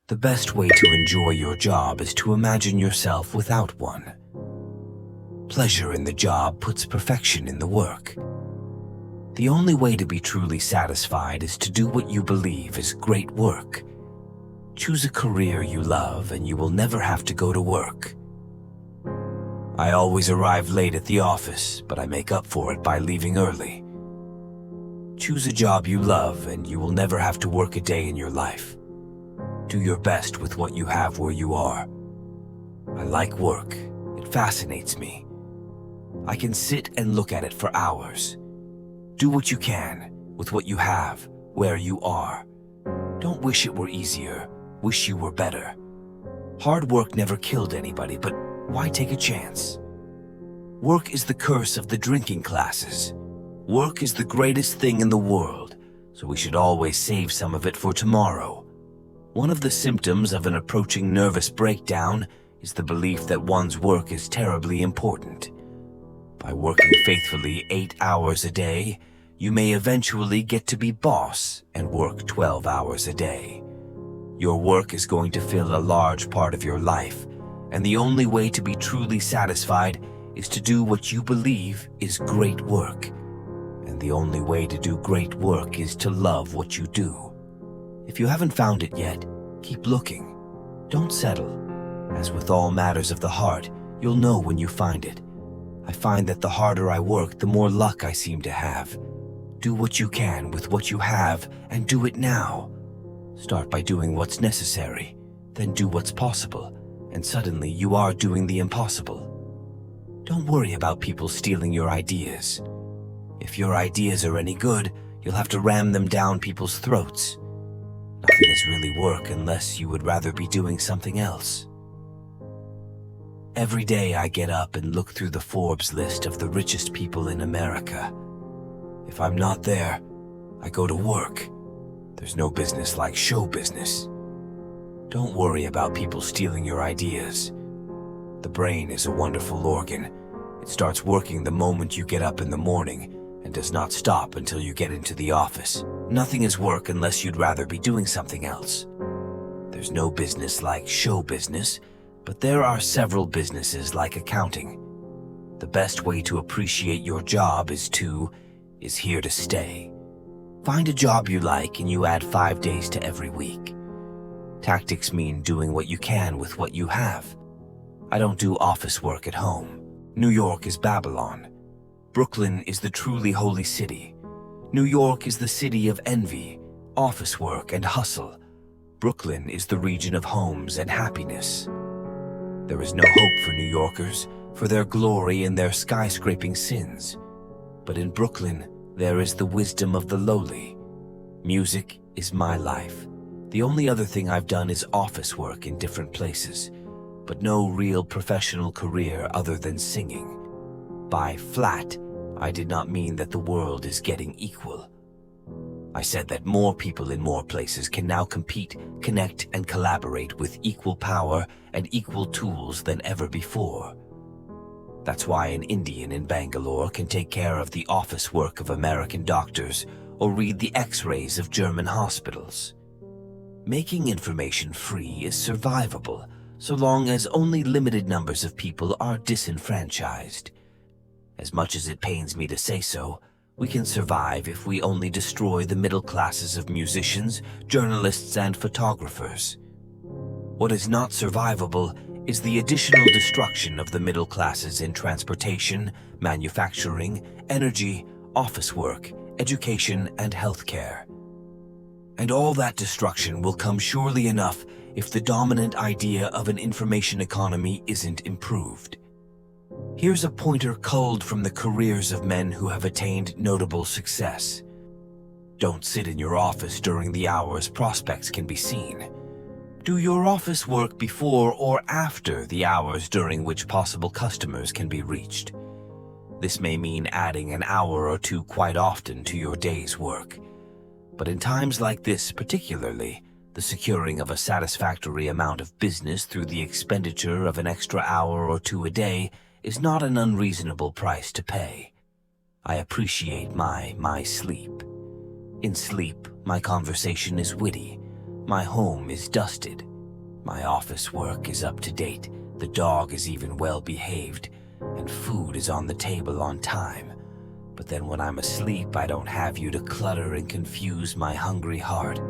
The best way to enjoy your job is to imagine yourself without one. Pleasure in the job puts perfection in the work. The only way to be truly satisfied is to do what you believe is great work. Choose a career you love and you will never have to go to work. I always arrive late at the office, but I make up for it by leaving early. Choose a job you love and you will never have to work a day in your life. Do your best with what you have where you are. I like work. It fascinates me. I can sit and look at it for hours. Do what you can with what you have where you are. Don't wish it were easier. Wish you were better. Hard work never killed anybody, but why take a chance? Work is the curse of the drinking classes. Work is the greatest thing in the world, so we should always save some of it for tomorrow. One of the symptoms of an approaching nervous breakdown is the belief that one's work is terribly important. By working faithfully 8 hours a day, you may eventually get to be boss and work 12 hours a day. Your work is going to fill a large part of your life, and the only way to be truly satisfied is to do what you believe is great work. And the only way to do great work is to love what you do. If you haven't found it yet, keep looking. Don't settle. As with all matters of the heart, you'll know when you find it. I find that the harder I work, the more luck I seem to have. Do what you can with what you have, and do it now. Start by doing what's necessary, then do what's possible, and suddenly you are doing the impossible. Don't worry about people stealing your ideas. If your ideas are any good, you'll have to ram them down people's throats. Nothing is really work unless you would rather be doing something else. Every day I get up and look through the Forbes list of the richest people in America. If I'm not there, I go to work. There's no business like show business. Don't worry about people stealing your ideas. The brain is a wonderful organ. It starts working the moment you get up in the morning and does not stop until you get into the office. Nothing is work unless you'd rather be doing something else. There's no business like show business, but there are several businesses like accounting. The best way to appreciate your job is here to stay. Find a job you like and you add 5 days to every week. Tactics mean doing what you can with what you have. I don't do office work at home. New York is Babylon. Brooklyn is the truly holy city. New York is the city of envy, office work, and hustle. Brooklyn is the region of homes and happiness. There is no hope for New Yorkers, for their glory in their skyscraping sins. But in Brooklyn, there is the wisdom of the lowly. Music is my life. The only other thing I've done is office work in different places, but no real professional career other than singing. By flat, I did not mean that the world is getting equal. I said that more people in more places can now compete, connect, and collaborate with equal power and equal tools than ever before. That's why an Indian in Bangalore can take care of the office work of American doctors or read the X-rays of German hospitals. Making information free is survivable so long as only limited numbers of people are disenfranchised. As much as it pains me to say so, we can survive if we only destroy the middle classes of musicians, journalists, and photographers. What is not survivable is the additional destruction of the middle classes in transportation, manufacturing, energy, office work, education, and healthcare. And all that destruction will come surely enough if the dominant idea of an information economy isn't improved. Here's a pointer culled from the careers of men who have attained notable success. Don't sit in your office during the hours prospects can be seen. Do your office work before or after the hours during which possible customers can be reached. This may mean adding an hour or two quite often to your day's work. But in times like this particularly, the securing of a satisfactory amount of business through the expenditure of an extra hour or two a day is not an unreasonable price to pay. I appreciate my sleep. In sleep, my conversation is witty. My home is dusted. My office work is up to date, the dog is even well behaved, and food is on the table on time. But then when I'm asleep, I don't have you to clutter and confuse my hungry heart.